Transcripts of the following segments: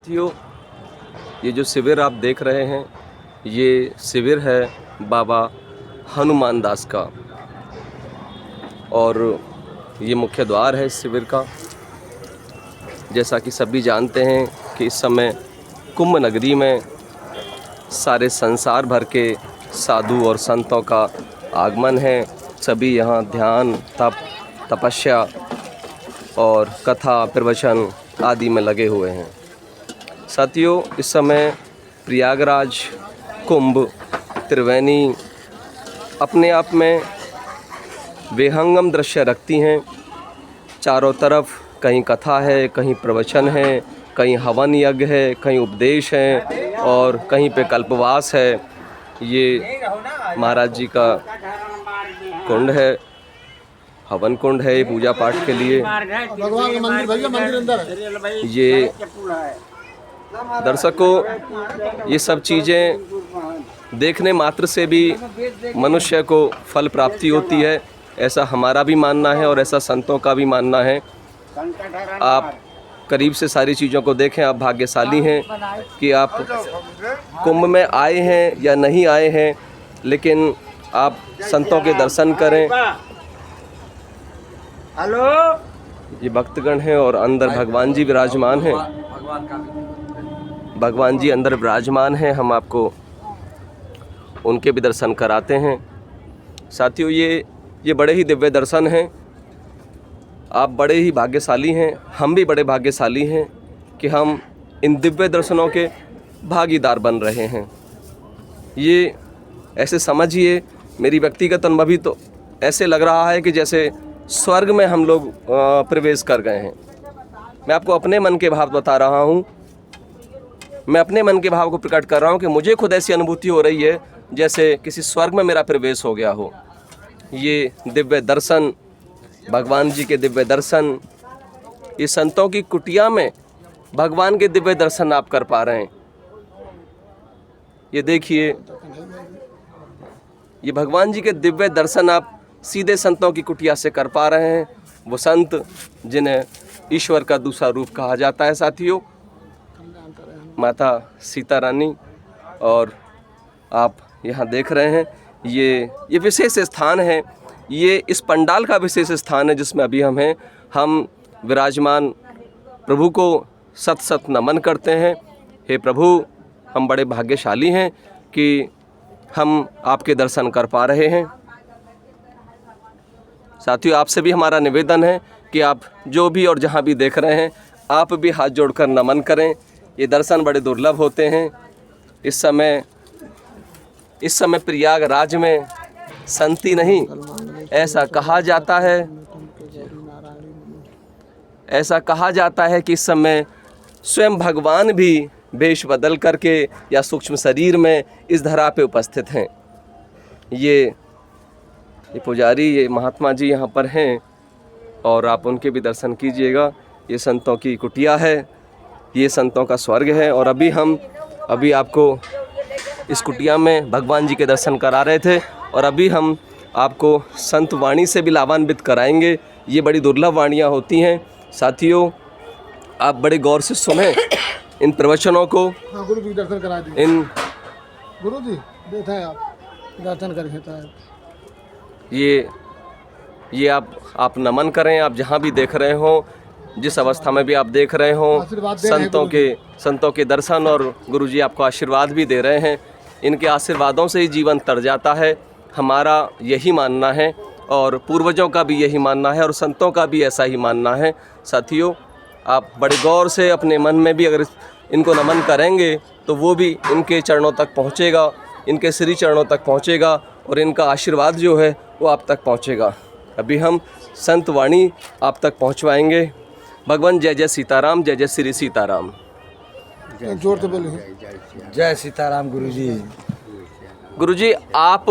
साथियों, ये जो शिविर आप देख रहे हैं, ये शिविर है बाबा हनुमान दास का और ये मुख्य द्वार है इस शिविर का। जैसा कि सभी जानते हैं कि इस समय कुंभ नगरी में सारे संसार भर के साधु और संतों का आगमन है। सभी यहाँ ध्यान, तप, तपस्या और कथा, प्रवचन आदि में लगे हुए हैं। साथियों, इस समय प्रयागराज, कुंभ, त्रिवेणी अपने आप में विहंगम दृश्य रखती हैं। चारों तरफ कहीं कथा है, कहीं प्रवचन है, कहीं हवन यज्ञ है, कहीं उपदेश है और कहीं पे कल्पवास है। ये महाराज जी का कुंड है, हवन कुंड है, पूजा पाठ के लिए। भगवान का मंदिर, भैया मंदिर अंदर है। ये दर्शकों, ये सब चीज़ें देखने मात्र से भी मनुष्य को फल प्राप्ति होती है, ऐसा हमारा भी मानना है और ऐसा संतों का भी मानना है। आप करीब से सारी चीज़ों को देखें। आप भाग्यशाली हैं कि आप कुंभ में आए हैं या नहीं आए हैं, लेकिन आप संतों के दर्शन करें। हेलो, ये भक्तगण हैं और अंदर भगवान जी विराजमान हैं। भगवान जी अंदर विराजमान हैं, हम आपको उनके भी दर्शन कराते हैं। साथियों, ये बड़े ही दिव्य दर्शन हैं। आप बड़े ही भाग्यशाली हैं, हम भी बड़े भाग्यशाली हैं कि हम इन दिव्य दर्शनों के भागीदार बन रहे हैं। ये ऐसे समझिए, मेरी व्यक्तिगत अनुभव ही तो ऐसे लग रहा है कि जैसे स्वर्ग में हम लोग प्रवेश कर गए हैं। मैं आपको अपने मन के भाव बता रहा हूँ, मैं अपने मन के भाव को प्रकट कर रहा हूँ कि मुझे खुद ऐसी अनुभूति हो रही है जैसे किसी स्वर्ग में मेरा प्रवेश हो गया हो। ये दिव्य दर्शन, भगवान जी के दिव्य दर्शन, ये संतों की कुटिया में भगवान के दिव्य दर्शन आप कर पा रहे हैं। ये देखिए, ये भगवान जी के दिव्य दर्शन आप सीधे संतों की कुटिया से कर पा रहे हैं। वो संत जिन्हें ईश्वर का दूसरा रूप कहा जाता है। साथियों, माता सीता रानी, और आप यहाँ देख रहे हैं ये विशेष स्थान है। ये इस पंडाल का विशेष स्थान है जिसमें अभी हम हैं। हम विराजमान प्रभु को सत सत नमन करते हैं। हे प्रभु, हम बड़े भाग्यशाली हैं कि हम आपके दर्शन कर पा रहे हैं। साथियों, आपसे भी हमारा निवेदन है कि आप जो भी और जहाँ भी देख रहे हैं, आप भी हाथ जोड़कर नमन करें। ये दर्शन बड़े दुर्लभ होते हैं। इस समय प्रयागराज में संति नहीं, ऐसा कहा जाता है, कि इस समय स्वयं भगवान भी वेश बदल करके या सूक्ष्म शरीर में इस धरा पे उपस्थित हैं। ये पुजारी, ये महात्मा जी यहाँ पर हैं और आप उनके भी दर्शन कीजिएगा। ये संतों की कुटिया है, ये संतों का स्वर्ग है। और अभी आपको इस कुटिया में भगवान जी के दर्शन करा रहे थे और अभी हम आपको संत वाणी से भी लाभान्वित कराएंगे। ये बड़ी दुर्लभ वाणियाँ होती हैं। साथियों, आप बड़े गौर से सुने इन प्रवचनों को। हाँ, गुरु जी दर्शन करा दिए। गुरु जी बैठा है, आप दर्शन करके ये आप नमन करें। आप जहाँ भी देख रहे हो, जिस अवस्था में भी आप देख रहे हो, संतों के दर्शन, और गुरु जी आपको आशीर्वाद भी दे रहे हैं। इनके आशीर्वादों से ही जीवन तर जाता है। हमारा यही मानना है और पूर्वजों का भी यही मानना है और संतों का भी ऐसा ही मानना है। साथियों, आप बड़े गौर से अपने मन में भी अगर इनको नमन करेंगे तो वो भी इनके चरणों तक पहुँचेगा, इनके श्री चरणों तक पहुँचेगा और इनका आशीर्वाद जो है वो आप तक पहुँचेगा। अभी हम संत वाणी आप तक पहुँचवाएंगे। भगवान जय जय सीताराम, जय जय श्री सीताराम। जोर से बोलिए। जय सीताराम। गुरुजी, आप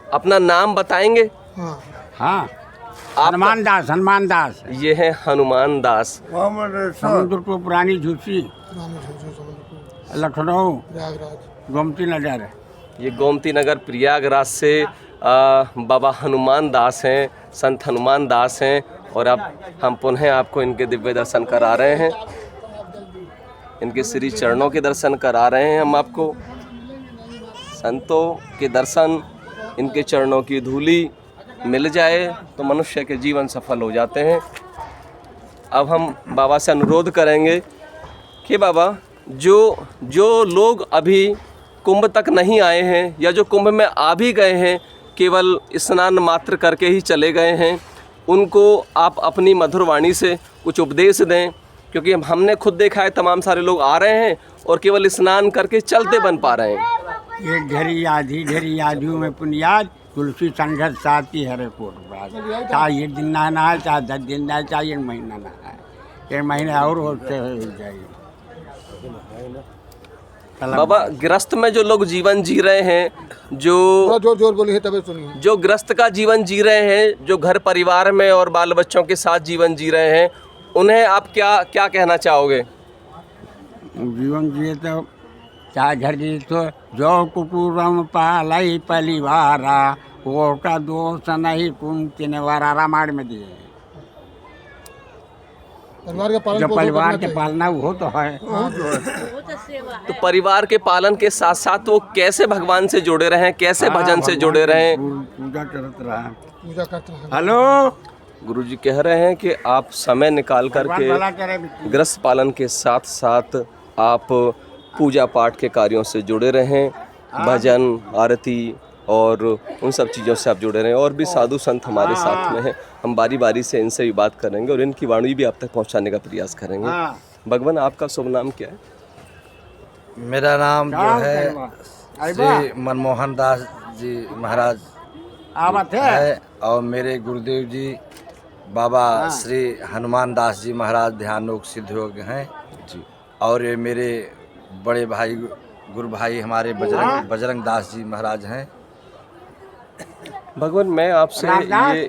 अपना नाम बताएंगे? हाँ, हनुमान दास। ये है हनुमान दास। समुद्रपुर, पुरानी झूसी, लखनऊ, गोमती नगर। ये गोमती नगर प्रयागराज से बाबा हनुमान दास हैं, संत हनुमान दास हैं। और अब हम पुनः आपको इनके दिव्य दर्शन करा रहे हैं। इनके श्री चरणों के दर्शन करा रहे हैं हम आपको। संतों के दर्शन, इनके चरणों की धूली मिल जाए तो मनुष्य के जीवन सफल हो जाते हैं। अब हम बाबा से अनुरोध करेंगे कि बाबा जो लोग अभी कुंभ तक नहीं आए हैं या जो कुंभ में आ भी गए हैं, केवल स्नान मात्र करके ही चले गए हैं, उनको आप अपनी मधुर वाणी से कुछ उपदेश दें, क्योंकि हमने खुद देखा है तमाम सारे लोग आ रहे हैं और केवल स्नान करके चलते बन पा रहे हैं। एक ढेरी आधी में पुनियाद तुलसी संघर्ष साथी हरे कोट। चाहे एक दिन नहाना है, चाहे 10 दिन नहाए, चाहे 1 महीना नहाए, 1 महीने और होते हो जाएगी। बाबा गृहस्थ में जो लोग जीवन जी रहे हैं, जो जोर बोलिए तभी सुनिए, जो गृहस्थ का जीवन जी रहे हैं, जो घर परिवार में और बाल बच्चों के साथ जीवन जी रहे हैं, उन्हें आप क्या कहना चाहोगे? जीवन जिए तो चाहे घर जिए तो जो कुटुरम पालई परिवारा वो का दोष नहीं कुंती वारा रामायण में दिए। परिवार का पालन जो परिवार के पालना वो तो है। तो परिवार के पालन के साथ साथ वो कैसे भगवान से जुड़े रहें, कैसे भजन से जुड़े रहें? पूजा करते रहे, पूजा करते हैं। हेलो गुरुजी कह रहे हैं कि आप समय निकाल करके गृहस्थ पालन के साथ साथ आप पूजा पाठ के कार्यों से जुड़े रहें, भजन आरती और उन सब चीज़ों से आप जुड़े रहें। और भी साधु संत हमारे साथ में हैं, हम बारी बारी से इनसे भी बात करेंगे और इनकी वाणी भी आप तक पहुंचाने का प्रयास करेंगे। भगवान, आपका शुभ नाम क्या है? मेरा नाम जो है श्री मनमोहन दास जी महाराज है और मेरे गुरुदेव जी बाबा श्री हनुमान दास जी महाराज ध्यान योग सिद्ध योग हैं जी। और ये मेरे बड़े भाई गुरु भाई हमारे बजरंग दास जी महाराज हैं। भगवान, मैं आपसे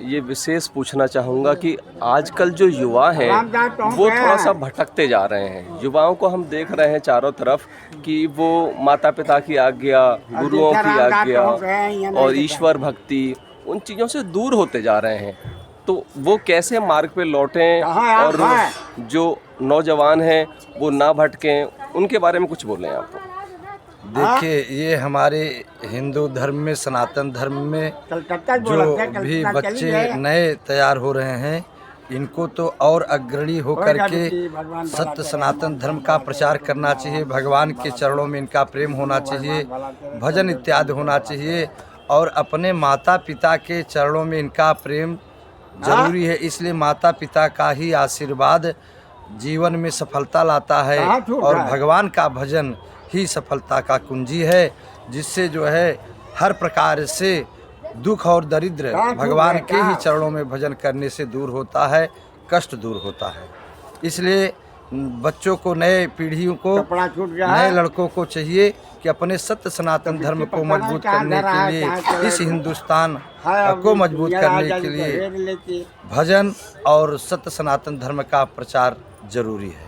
ये विशेष पूछना चाहूँगा कि आजकल जो युवा हैं वो थोड़ा सा भटकते जा रहे हैं। युवाओं को हम देख रहे हैं चारों तरफ कि वो माता पिता की आज्ञा, गुरुओं की आज्ञा और ईश्वर भक्ति, उन चीज़ों से दूर होते जा रहे हैं। तो वो कैसे मार्ग पे लौटें और जो नौजवान हैं वो ना भटकें, उनके बारे में कुछ बोलें आप। देखिए, ये हमारे हिंदू धर्म में, सनातन धर्म में जो भी बच्चे नए तैयार हो रहे हैं, इनको तो और अग्रणी होकर के सत्य सनातन धर्म का प्रचार करना चाहिए। भगवान के चरणों में इनका प्रेम होना चाहिए, भजन इत्यादि होना चाहिए और अपने माता पिता के चरणों में इनका प्रेम जरूरी है। इसलिए माता पिता का ही आशीर्वाद जीवन में सफलता लाता है और भगवान का भजन ही सफलता का कुंजी है, जिससे जो है हर प्रकार से दुख और दरिद्र भगवान के ही चरणों में भजन करने से दूर होता है, कष्ट दूर होता है। इसलिए बच्चों को, नए पीढ़ियों को, नए लड़कों को चाहिए कि अपने सत्य सनातन धर्म को मजबूत करने के लिए, इस हिंदुस्तान को मजबूत करने के लिए भजन और सत्य सनातन धर्म का प्रचार जरूरी है।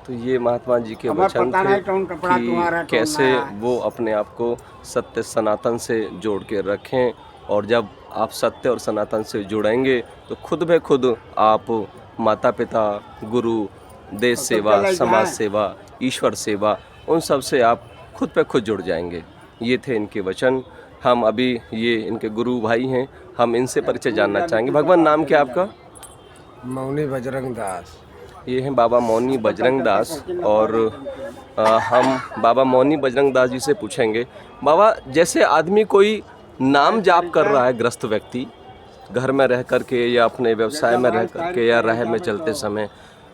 तो ये महात्मा जी के वचन थे कि कैसे वो अपने आप को सत्य सनातन से जोड़ के रखें, और जब आप सत्य और सनातन से जुड़ेंगे तो खुद ब खुद आप माता पिता, गुरु, देश सेवा, समाज सेवा, ईश्वर सेवा, उन सब से आप खुद पे खुद जुड़ जाएंगे। ये थे इनके वचन। हम अभी ये इनके गुरु भाई हैं, हम इनसे परिचय जानना चाहेंगे। भगवान, नाम क्या आपका? मौनी बजरंग दास। ये हैं बाबा मौनी बजरंग दास। और हम बाबा मौनी बजरंग दास जी से पूछेंगे, बाबा, जैसे आदमी कोई नाम जाप कर रहा है, ग्रस्त व्यक्ति घर में रह करके या अपने व्यवसाय में रह करके या राह में चलते समय,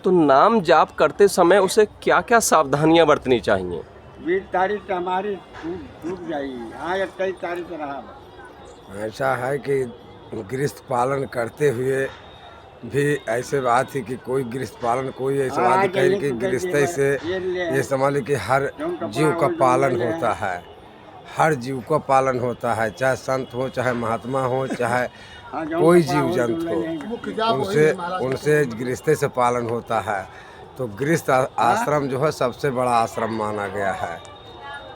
तो नाम जाप करते समय उसे क्या क्या सावधानियां बरतनी चाहिए? 20 तारीख हमारी टूट जाएगी। हाँ, 28 तारीख रहा। ऐसा है कि गृहस्थ पालन करते हुए भी ऐसे बात है कि कोई गृहस्थ पालन, कोई ऐसा बात कहे कि गृहस्थ से ये समझ कि हर जीव का पालन होता है, हर जीव का पालन होता है, चाहे संत हो, चाहे महात्मा हो, चाहे कोई जीव जंतु हो, उनसे गृहस्थ से पालन होता है। तो गृहस्थ आश्रम जो है सबसे बड़ा आश्रम माना गया है।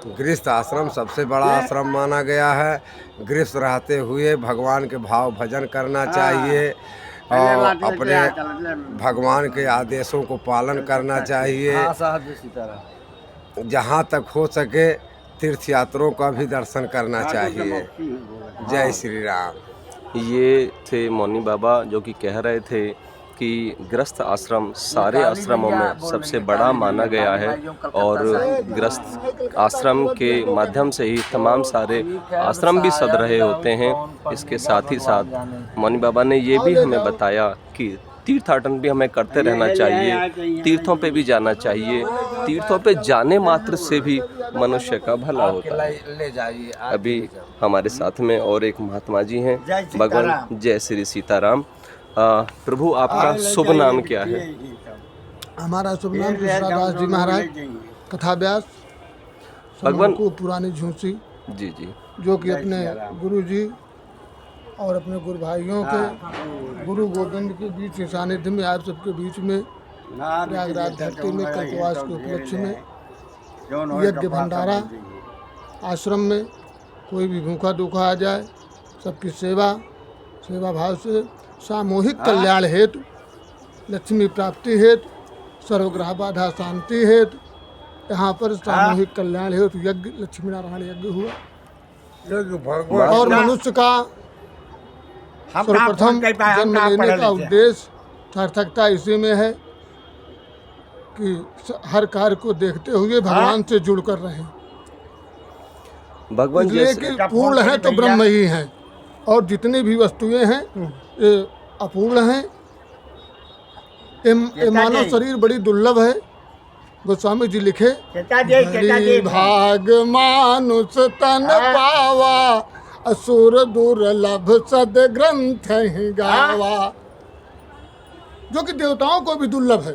गृहस्थ आश्रम सबसे बड़ा आश्रम माना गया है। गृहस्थ रहते हुए भगवान के भाव भजन करना चाहिए, और अपने भगवान के आदेशों को पालन करना चाहिए। जहाँ तक हो सके तीर्थ यात्रियों का भी दर्शन करना चाहिए। जय श्री राम। ये थे मौनी बाबा जो कि कह रहे थे कि गृहस्थ आश्रम सारे आश्रमों में सबसे बड़ा माना गया है और गृहस्थ आश्रम के माध्यम से ही तमाम सारे आश्रम भी सद रहे होते हैं। इसके साथ ही साथ मौनी बाबा ने ये भी हमें बताया कि तीर्थाटन भी हमें करते रहना चाहिए, तीर्थों पे भी जाना चाहिए। तीर्थों पे जाने मात्र से भी मनुष्य का भला होता है। अभी हमारे साथ में और एक महात्मा जी हैं, भगवान जय श्री सीताराम। प्रभु आपका शुभ नाम क्या है? हमारा शुभ नाम कृष्णदास जी महाराज कथा व्यास भगवान को पुरानी झूसी जी जी जो कि अपने गुरु जी और अपने गुरु भाइयों के गुरु गोविंद के बीच सानिध्य में आप सबके बीच में प्रयागराज धरती में कल्पवास के उपलक्ष्य में यज्ञ भंडारा आश्रम में कोई भी भूखा दुखा आ जाए सबकी सेवा भाव से सामूहिक कल्याण हेतु लक्ष्मी प्राप्ति हेतु सर्वग्रह बाधा शांति हेतु यहाँ पर सामूहिक कल्याण हेतु यज्ञ लक्ष्मी नारायण यज्ञ हुआ और मनुष्य का सर्वप्रथम जन्म लेने का उद्देश्य सार्थकता इसी में है कि हर कार्य को देखते हुए भगवान से जुड़कर रहें। भगवान इसलिए कि पूर्ण है तो ब्रह्म ही है और जितनी भी वस्तुएं हैं ये अपूर्ण हैं। ये मानव शरीर बड़ी दुर्लभ है। गोस्वामी जी लिखे भाग मानुष तन पावा असुर दुर्लभ सद ग्रंथ ही गावा, जो कि देवताओं को भी दुर्लभ है।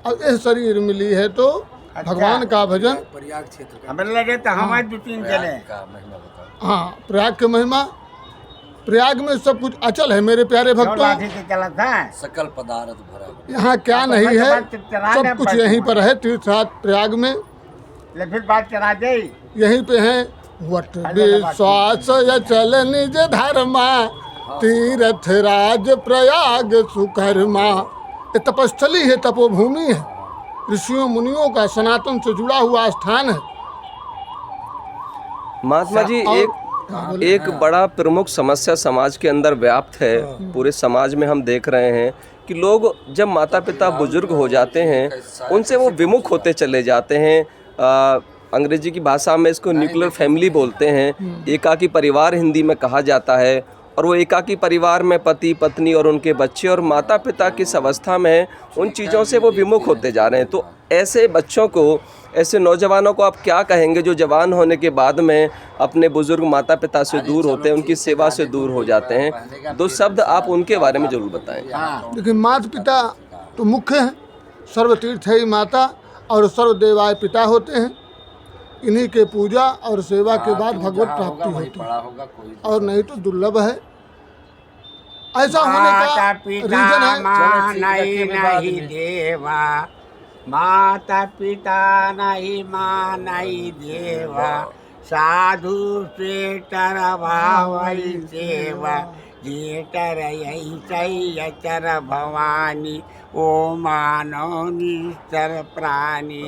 अब यह शरीर मिली है तो भगवान का भजन हाँ प्रयाग के महिमा। प्रयाग में सब कुछ अचल है मेरे प्यारे भक्तों। सकल पदार्थ भरा यहाँ क्या नहीं है, सब कुछ यहीं पर है। तीर्थराज प्रयाग में यहीं पे है। वट विश्वास अचल निज धर्मा तीर्थ राज प्रयाग सुकर्मा। ये तपस्थली है, तपोभूमि है, ऋषियों मुनियों का सनातन से जुड़ा हुआ स्थान है। महात्मा जी एक बड़ा प्रमुख समस्या समाज के अंदर व्याप्त है। पूरे समाज में हम देख रहे हैं कि लोग जब माता पिता बुजुर्ग हो जाते हैं उनसे वो विमुख होते चले जाते हैं। अंग्रेजी की भाषा में इसको न्यूक्लियर फैमिली बोलते हैं। एकाकी परिवार हिंदी में कहा जाता है। और वो एकाकी परिवार में पति पत्नी और उनके बच्चे और माता पिता किस अवस्था में है उन चीज़ों से वो विमुख होते जा रहे हैं। तो ऐसे बच्चों को, ऐसे नौजवानों को आप क्या कहेंगे जो जवान होने के बाद में अपने बुजुर्ग माता पिता से दूर होते हैं, उनकी सेवा से दूर हो जाते हैं? दो शब्द आप उनके बारे में जरूर बताएं। देखिए, माता पिता तो मुख्य हैं, सर्वतीर्थ है माता और सर्वदेवाय पिता होते हैं। इन्हीं के पूजा और सेवा के बाद भगवत प्राप्ति होती है और नहीं तो दुर्लभ है। ऐसा होने का रीजन है नहीं देवा, माता पिता नहीं मानई देवा, साधु स्वेटर भावई सेवा, जेटर यचर भवानी ओ मानव निस्तर प्राणी।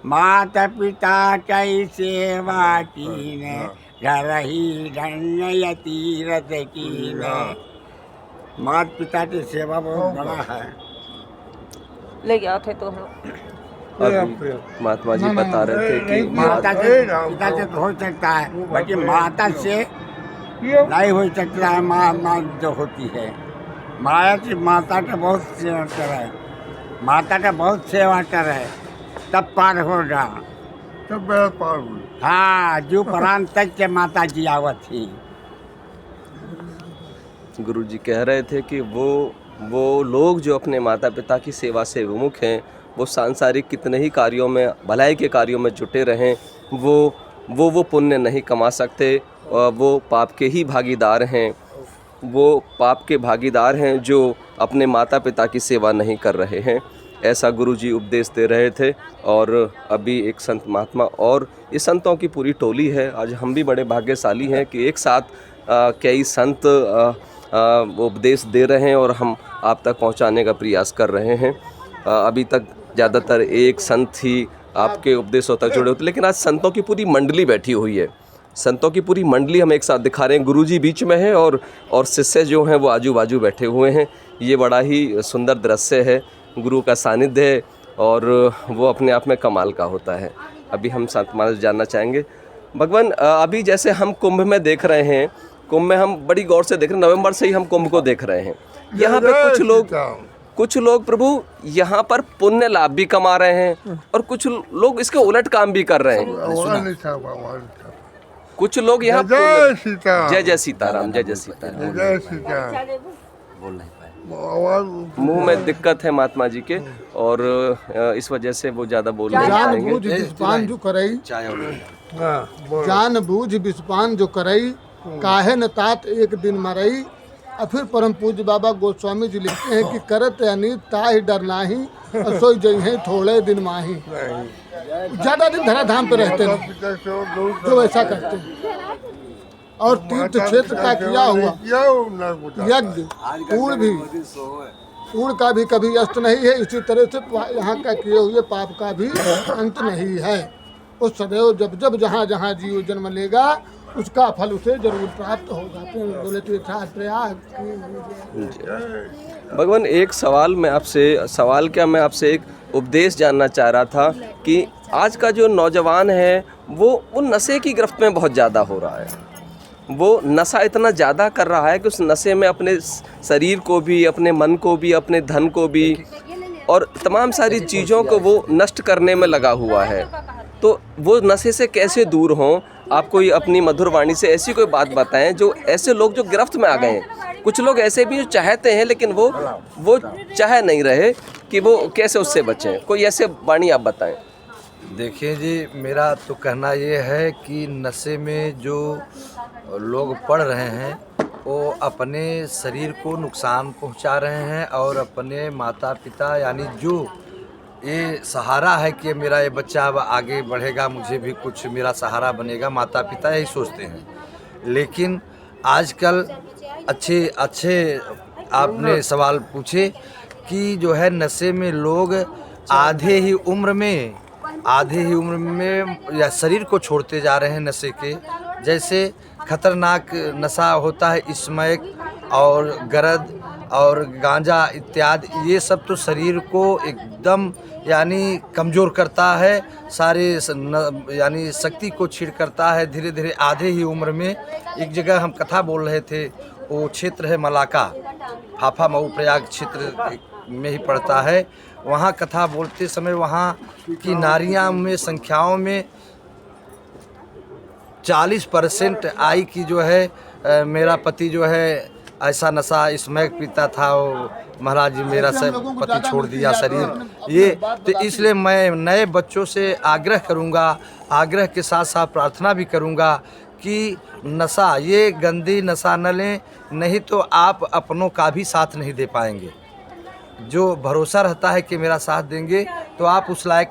माता पिता कई सेवा कीन, घर ही धन्य तीरथ कीन। माता पिता की सेवा बहुत बड़ा है। ले गया थे तो अभी महात्मा जी बता रहे थे कि माता से पिता से तो हो सकता है, बाकी माता से नहीं हो सकता है। माँ जो होती है माया की, माता का बहुत सेवा कर है, माता का बहुत सेवा कर है, तब पार होगा, तब पार हो। हाँ, जो प्राण तक के माता जी आवत थी। गुरु जी कह रहे थे कि वो लोग जो अपने माता पिता की सेवा से विमुख हैं, वो सांसारिक कितने ही कार्यों में, भलाई के कार्यों में जुटे रहें, वो पुण्य नहीं कमा सकते। वो पाप के ही भागीदार हैं। वो पाप के भागीदार हैं जो अपने माता पिता की सेवा नहीं कर रहे हैं। ऐसा गुरुजी उपदेश दे रहे थे। और अभी एक संत महात्मा और इस संतों की पूरी टोली है। आज हम भी बड़े भाग्यशाली हैं कि एक साथ कई संत वो उपदेश दे रहे हैं और हम आप तक पहुंचाने का प्रयास कर रहे हैं। अभी तक ज़्यादातर एक संत ही आपके उपदेशों तक जुड़े होते, लेकिन आज संतों की पूरी मंडली बैठी हुई है। संतों की पूरी मंडली हम एक साथ दिखा रहे हैं। गुरुजी बीच में है और शिष्य जो हैं वो आजू बाजू बैठे हुए हैं। ये बड़ा ही सुंदर दृश्य है, गुरु का सानिध्य है और वो अपने आप में कमाल का होता है। अभी हम संत महाराज जानना चाहेंगे। भगवान, अभी जैसे हम कुंभ में देख रहे हैं, कुंभ में हम बड़ी गौर से देख रहे हैं, नवंबर से ही हम कुंभ को देख रहे हैं। यहाँ पे कुछ लोग प्रभु यहाँ पर पुण्य लाभ भी कमा रहे हैं और कुछ लोग इसके उलट काम भी कर रहे हैं। कुछ लोग यहाँ जय सीताराम, जय जय सीताराम, जय जय सीताराम। जय सीताराम। बोल नहीं पाए, मुंह में दिक्कत है महात्मा जी के और इस वजह से वो ज़्यादा बोल नहीं पाएंगे। जानबूझ विषपान जो करई, चाय और जानबूझ विषपान जो करई, काहे न तात एक दिन मरई। और फिर परम पूज्य बाबा गोस्वामी जी लिखते हैं कि करत अनीत ताहि डर नाही, असोई जई है थोड़े दिन माही। ज्यादा दिन धराधाम पे रहते हैं जो ऐसा करते हैं। और तीर्थ क्षेत्र का किया हुआ यज्ञ पूर्ण का भी कभी अस्त नहीं है, इसी तरह से यहाँ का किए हुए पाप का भी अंत नहीं है। वो सदैव जब जब जहाँ जहाँ जीव जन्म लेगा उसका फल उसे जरूर प्राप्त होगा। बोले तो प्रयाग। भगवान, एक सवाल मैं आपसे एक उपदेश जानना चाह रहा था कि आज का जो नौजवान है वो नशे की गिरफ्त में बहुत ज़्यादा हो रहा है। वो नशा इतना ज़्यादा कर रहा है कि उस नशे में अपने शरीर को भी, अपने मन को भी, अपने धन को भी और तमाम सारी चीज़ों को वो नष्ट करने में लगा हुआ है। तो वो नशे से कैसे दूर हों? आप कोई अपनी मधुर वाणी से ऐसी कोई बात बताएं जो ऐसे लोग जो गिरफ्त में आ गए हैं। कुछ लोग ऐसे भी जो चाहते हैं लेकिन वो चाह नहीं रहे कि वो कैसे उससे बचें। कोई ऐसे वाणी आप बताएं। देखिए जी, मेरा तो कहना ये है कि नशे में जो लोग पड़ रहे हैं वो अपने शरीर को नुकसान पहुंचा रहे हैं और अपने माता पिता यानी जो ये सहारा है कि मेरा ये बच्चा अब आगे बढ़ेगा, मुझे भी कुछ मेरा सहारा बनेगा, माता पिता यही सोचते हैं। लेकिन आजकल अच्छे आपने सवाल पूछे कि जो है नशे में लोग आधे ही उम्र में या शरीर को छोड़ते जा रहे हैं नशे के। जैसे खतरनाक नशा होता है स्मैक और गरद और गांजा इत्यादि, ये सब तो शरीर को एकदम यानी कमज़ोर करता है, सारे यानी शक्ति को छीड़ करता है। धीरे धीरे आधे ही उम्र में, एक जगह हम कथा बोल रहे थे, वो क्षेत्र है मलाका, हाफा मऊ प्रयाग क्षेत्र में ही पड़ता है। वहाँ कथा बोलते समय वहाँ की नारियाँ में संख्याओं में 40% आई कि जो है मेरा पति जो है ऐसा नशा स्मैक पीता था, वो महाराज जी मेरा सब पति छोड़ दिया शरीर ये। तो इसलिए मैं नए बच्चों से आग्रह करूँगा, आग्रह के साथ साथ प्रार्थना भी करूँगा कि नशा, ये गंदी नशा न लें, नहीं तो आप अपनों का भी साथ नहीं दे पाएंगे। जो भरोसा रहता है कि मेरा साथ देंगे तो आप उस लायक